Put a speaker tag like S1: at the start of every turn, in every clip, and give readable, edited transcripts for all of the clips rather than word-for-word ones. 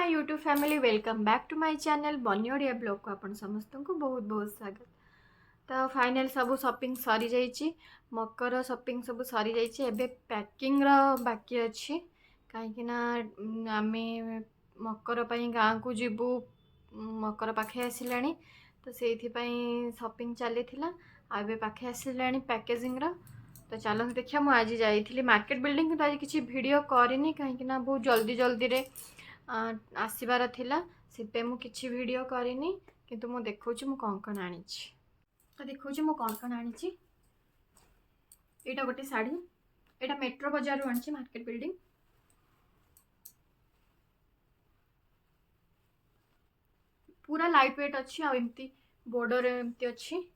S1: My YouTube family welcome back to my channel Bani Odia blog को आपण समस्त को बहुत बहुत स्वागत। तो फाइनल सब शॉपिंग सरी जाइए मकर शॉपिंग सब सरी जाइए एबे पैकिंग बाकी अच्छी कहीं आम मकर गाँ को जीवु मकर पाखे आसिला तो से शॉपिंग चली आबे पाखे आसिला पैकेजिंग तो चलते देखिए मुझे आज जाइली मार्केट बिल्डिंग तो आज किसी वीडियो करनी कहीं बहुत जल्दी जल्दी रे आसबार थिला से मु किछि वीडियो करनी किंतु मु देखौछि मु कौन कौन आनी तो देखौछि मु कौन कौन आनी। एटा गोटे साड़ी एटा मेट्रो बाजार रु आनी मार्केट बिल्डिंग पूरा लाइट वेट अच्छी आ एमती बॉर्डर एमती अच्छी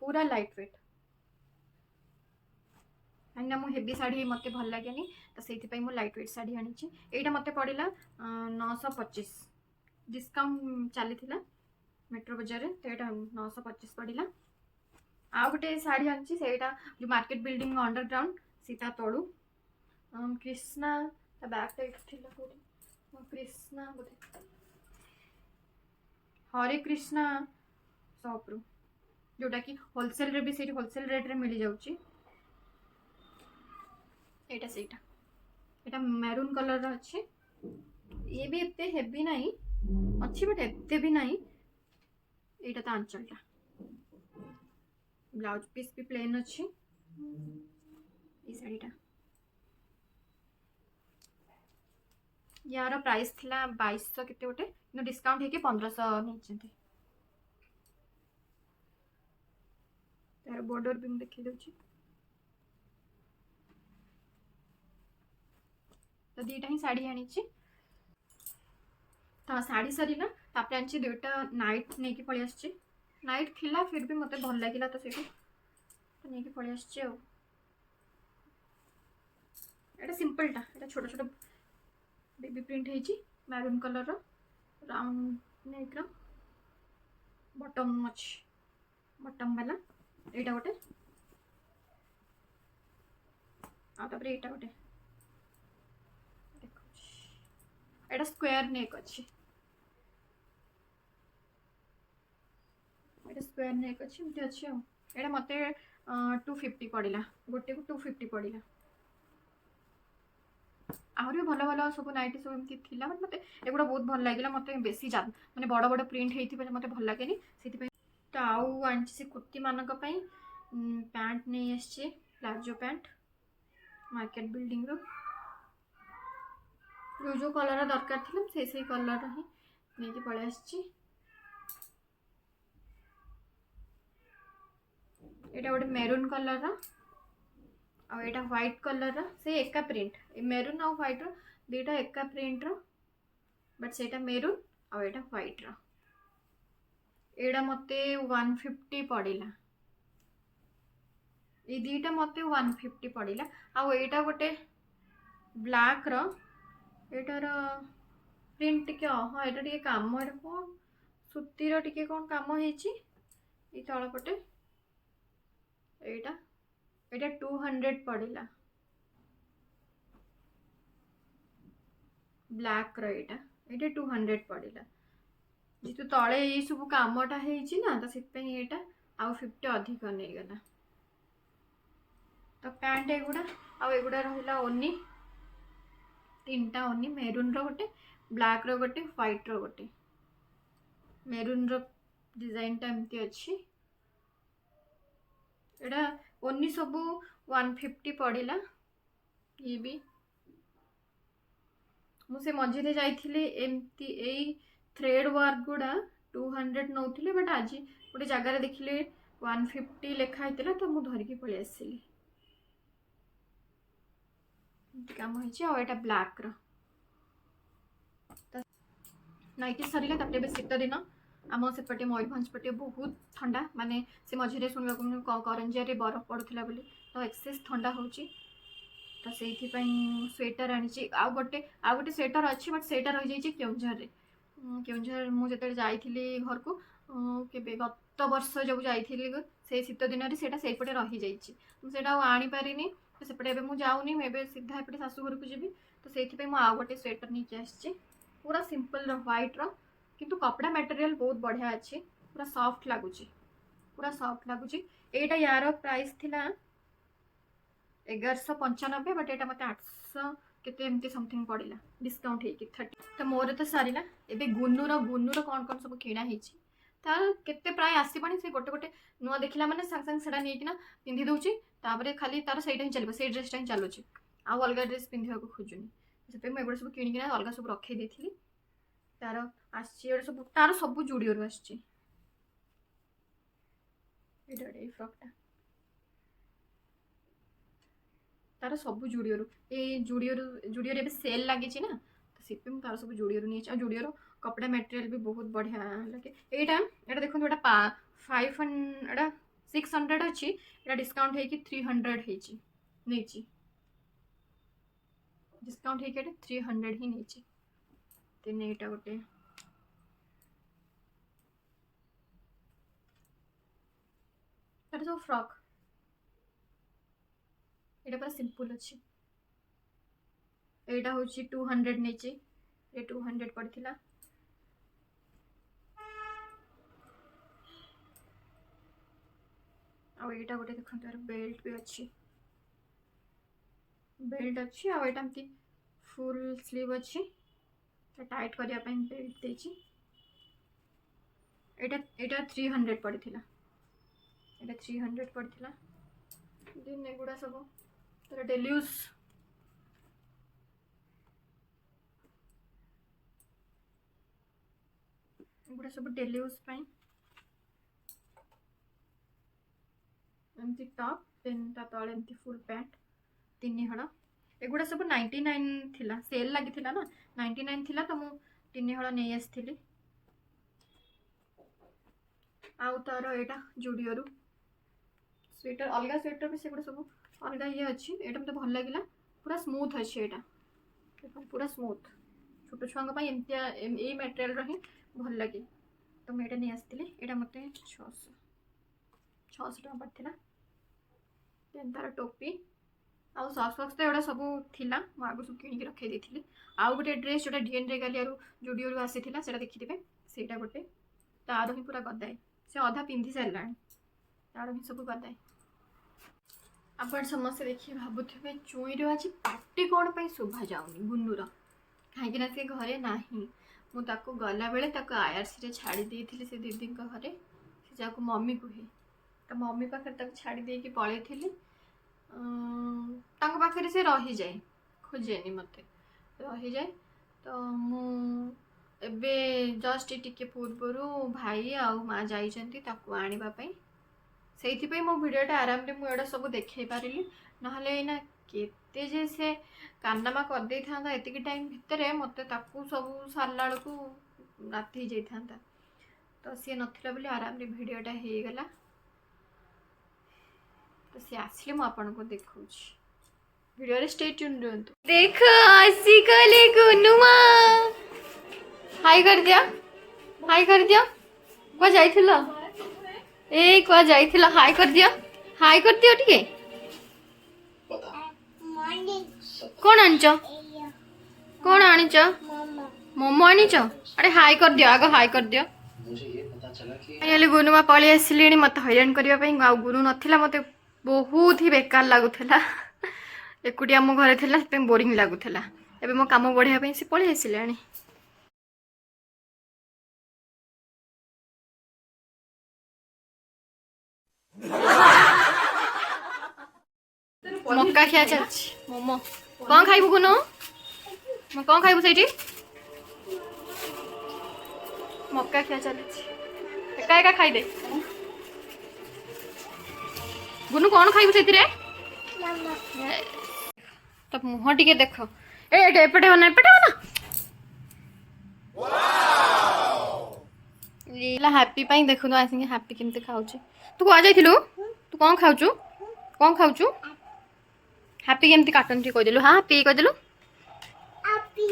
S1: पूरा लाइट वेट कहीं मुझे हेवी शाढ़ी मत भल लगे तो से लाइट वेट शाढ़ी आनी। यहाँ मत पड़ा 925 डिस्काउंट चली मेट्रो बाजार तो यहाँ 925 पड़ा। आउ गोटे शाढ़ी आनी से जो मार्केट बिल्डिंग अंडरग्राउंड सीता तलू कृष्णा बैक कृष्णा बोधे हरे कृष्णा सॉप जोटा कि होलसेल रे भी से होलसेल रेट रे मिल जाऊँगी। एटा सेटा एटा मैरून कलर अच्छे ये भी एते हेवी नहीं अच्छी बट एते भी नहीं एटा तो आंचलटा ब्लाउज पीस भी प्लेन अच्छी ये शाढ़ीटा यार प्राइस थिला 2200 केते गोटे डिस्काउंट है कि 1500 नहीं तार बॉर्डर भी देखी दूची तो दीटा ही शाढ़ी आनी तो शाढ़ी सरीला आनी दुईटा नाइट नहीं पलि आसी नाइट थिला फिर भी मत भल लगे तो से नहीं पलि आसी एटा सिंपलटा एटा छोट छोट बेबी प्रिंट है maroon colour round neck button अच्छी बटम वाला एटा गोटे आपर एटा गोटे एटा स्क्वायर नेक अच्छी एटा स्क्वायर नेक अच्छी एमती अच्छी एटा मत 250 पड़ा गोटे को 250 पड़ा आहरी भल भल सब नाइटी सब एमती थी मत एगुड़ा बहुत भल लगे मत बेसी माने बड़ बड़ प्रिंट होती मत भल लगे तो आउ आनी से कुर्ती मानक पैंट नहीं आसचे प्लाजो पैंट मार्केट बिल्डिंग रो जो कलर दरकार थी से कलर ही नहीं पलि आसची। एटा गोटे मेरून कलर आ एटा व्हाइट कलर से एका प्रिंट मेरून आ व्हाइट दुईटा एका प्रिंट बट सेटा मेरून आ एटा व्हाइट एटा मते 150 पड़ा ये दुईटा मते 150 पड़ा आ एटा गोटे ब्लैक एटार प्रिंट टिके हाँ यहाँ टे कम कौन सूतीर टिके कौन कम होती तलपटे एटा 200 पड़ा ब्लैक एटा 200 पड़ा जेतु तले ये सब कमटा ना तो से आउ 50 अधिक नहीं गला तो पैंट एगुड़ा आगुड़ा रहा ओनी तीनटा ओनी मेरून रोटे ब्लैक रोटे व्हाइट रोटे मेरून डिजाइन टा एमती अच्छी एटा ओनी सब 150 पड़ा ये भी मुझे मझे जाइए एमती थ्रेड वर्क गुड़ा 200 नौली बट आज गोटे जगार देखिले 150 लेखाई तो मुझे धरिकी पलि आसली कम होटा ब्लैक नाइटी सर शीत दिन आम सेपटे मयूरभंज पटे बहुत ठंडा माने से मझे शुणा करंजिया बरफ पड़ूला तो एक्सेस ठंडा हो तो से स्वेटर आनी आउ गोटे स्वेटर अच्छी बट सेटा रही जाइए केउझर मुझे जाइली घर को के गत वर्ष जो जाइली से शीत दिन से रही जाइए आनी पारिनी तो सेपटे मुझे जाऊनी मुझे सीधा एपटे शाशुघर को जी तो तो से आ गोटे स्वेटर नहीं आसी पूरा सिंपल व्हाइट रो किंतु कपड़ा मटेरियल बहुत बढ़िया अच्छी पूरा सॉफ्ट लगुच पूरा सॉफ्ट लगुच एटा यार प्राइस थिला 1195 बट एटा मते 800 केते एमती समथिंग पड़िला डिस्काउंट हे कि 30 तो मोर तो सारिला एबे गुन्नुर कौन कौन सब किना हेची तार केते प्राय आसीबनी से गोटे गोटे नुआ देखिला माने संग संग सेडा नेकिना पिंधि दउची तापरे खाली तार सेटा ही चलबो से ड्रेसटा ही चलुची आ अलग ड्रेस पिंधिया को खोजुनी से मैं एगुड़ा सब किनिकिना अलग सब रखे देथिली तार आसी सब तार सब जुडियो आसी एडा फ्रॉकटा तार सब जुडियो जुडियो सेल लगी ना तो से तार सब जुडियो नहीं जुडियो कपड़ा मटेरियल भी बहुत बढ़िया लगे यहाँ देखो एटा 500 600 अच्छी एटा डिस्काउंट है कि 300 नहीं डिस्काउंट है 300 ही नहीं तेन यहाँ गोटे सब फ्रॉक एटा पूरा सिंपल अच्छी एटा हूँ 200 नहीं ये 200 पड़ता आ एटा गोटे देखो यार बेल्ट भी अच्छी बेल्ट अच्छी आमती फुल स्लीव अच्छी टाइट करने बेल्ट देची एटा 300 पड़ता एटा 300 पड़ता दिन एगुड़ा सब तर डेली यूज एगुड़ा सब डेली यूज एमती टॉप देन ता तले एमती फुल पैंट 3 हल एगुड़ा सब 99 थिला सेल लगी थिला ना 99 थिला तो मु 3 हल नहीं आसली आउ तार एटा जुडियो स्वेटर अलग स्वेटर भी सेगुड़ा सब अलग ये अच्छी एटा मत भल लगे पूरा स्मूथ अच्छी एटा पूरा स्मूथ छोट छुआ एमती मटेरियल रही भल लगे तो मुझे नहीं आसती यहाँ मत 600 टका पड़ता देन तार टोपी आउ सॉक्स तो एटा सब थिला आगु सब किणी रखे देती आउ गोटे ड्रेस जोटा डीएन रेगालिया जुडियो आसी से देखिथे से गोटे तार ही पूरा गदाए से अधा पिंधि सारा तार ही सब गदाए आपण समस्त देखिए भावुवे चुईर आज पार्टी कौन पर शोभा जाऊनी गुन्नुर कहीं से घरे ना मुझे गला बेले आईआरसी छाड़ी देती से दीदी घरे से जहाँ मम्मी कहे तो मम्मी पाखे छाड़ी देकी पलि थी पाखे से रही जाए खोजेनि मत रही जाए तो मुझे जस्ट टिके पूर्वर भाई आउ माँ जाइछन्ति ताकू आनिबापई से मो भिडियोटा आराम से मुझे सब देखे पारि ना केते जे से कानामा कर दे था एतिक टाइम भितर मत सब सारा को राति जाता तो सी नथिला बोली आराम से भिडियोटा हो गला तो सी आसले मु आपन को देखौछि वीडियो रे स्टे ट्यून रहंतु देखो आसी गले गुनुमा हाय कर दिया को जाइथिला ए को जाइथिला हाय कर दियो ठीक कौन आनिच मोमो आनिच अरे हाय कर दियो आग हाय कर दियो फाइनली गुनुमा पलि आसिले मत हैरान करने गुरु नाला मत बहुत ही बेकार लगुला एकुटिया मो घरे थिला बोरिंग लगुला एबे मो काम बढ़िया से पलि आसिले मक्का खिया चलछि मोमो कौन खाइबु गुनु म कौन खाइबु सेठी मक्का खिया चलछि एका एका खाई दे गुनु कौन खाइबु सेठी रे तब मुह टिके देख ए एपटे बना लीला हैप्पी पाई देखु आसिंगे हैप्पी केमते खाउछि तू को आ जाइथिलु तू कौन खाउछु हैप्पी केमती काटन टी कहिदेलु हां हैप्पी कहिदेलु हैप्पी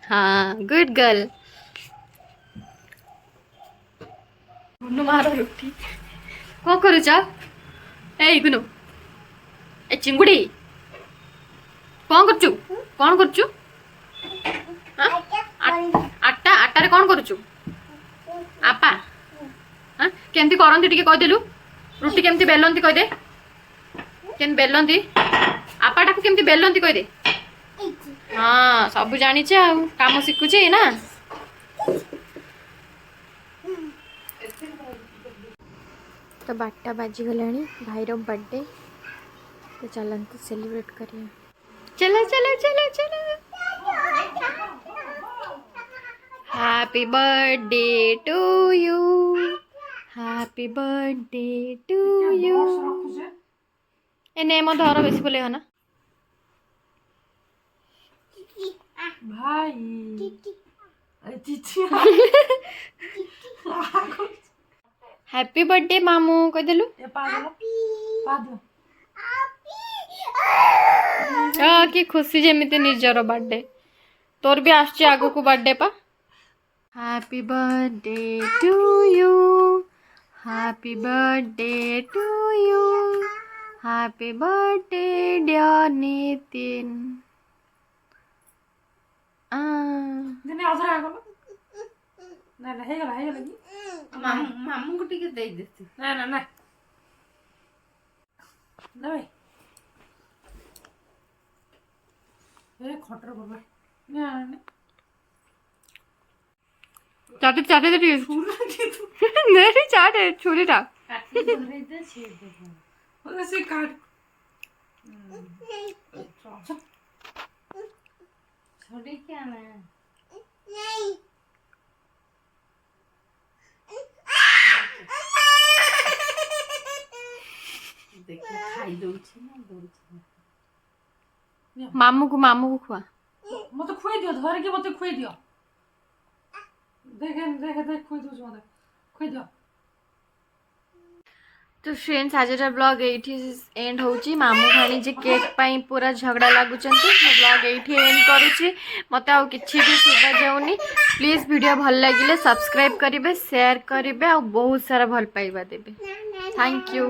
S1: हां गुड गर्ल गुनु मारो रुटी कौन करूछ ए गुनु ए चिंगुड़ी कौन करछु आटा आटारे कौन करुचु आपा हाँ केमती करंती टिके कहदेलु रुटी केमती बेलंती कहदे केमती बेलंती आपाटा को केमती बेलंती कहदे हाँ सब जानी काम शिखुचे ना तो 12टा बाजीगला भाईर बर्थडे तो चलते सेलिब्रेट करिए चलो चलो चलो चलो happy birthday to you happy birthday to you एने मो धर बेसी बोले ना
S2: भाई
S1: हैप्पी बर्थडे मामू कह देलु कि खुशी जेमिति निजर बर्थडे तोर भी आछे आगो को बर्थडे पा happy birthday to you happy birthday to you happy birthday dear Nitin
S2: दिने अधर आ गलो ना ना हे गला की मामू को टिके दे देती ना ना ना भाई ए खटर बाबा ना ना
S1: चाटे चाटे दे मेरी चाटे छुरीटा
S2: काट दे दे छेद दे ऐसे काट छोड़ी क्या ना नहीं देखिए खाई दउछ ना दउछ
S1: मामू को खुआ
S2: मते खुई दियो धर के मते खुई दियो देख देख देख खुई दउछ मते खुई दियो
S1: तो फ्रेंड्स आजर ब्लॉग ये एंड होची मामू भाणी जे केक पाई पूरा झगड़ा लागुचंती मो ब्लॉग ये एंड करूची मते आउ किछि भी सुबा जाउनी प्लीज वीडियो भल लागिले सब्सक्राइब करिवे शेयर करिवे आ बहुत सारा भल पाइबा देबे थैंक यू।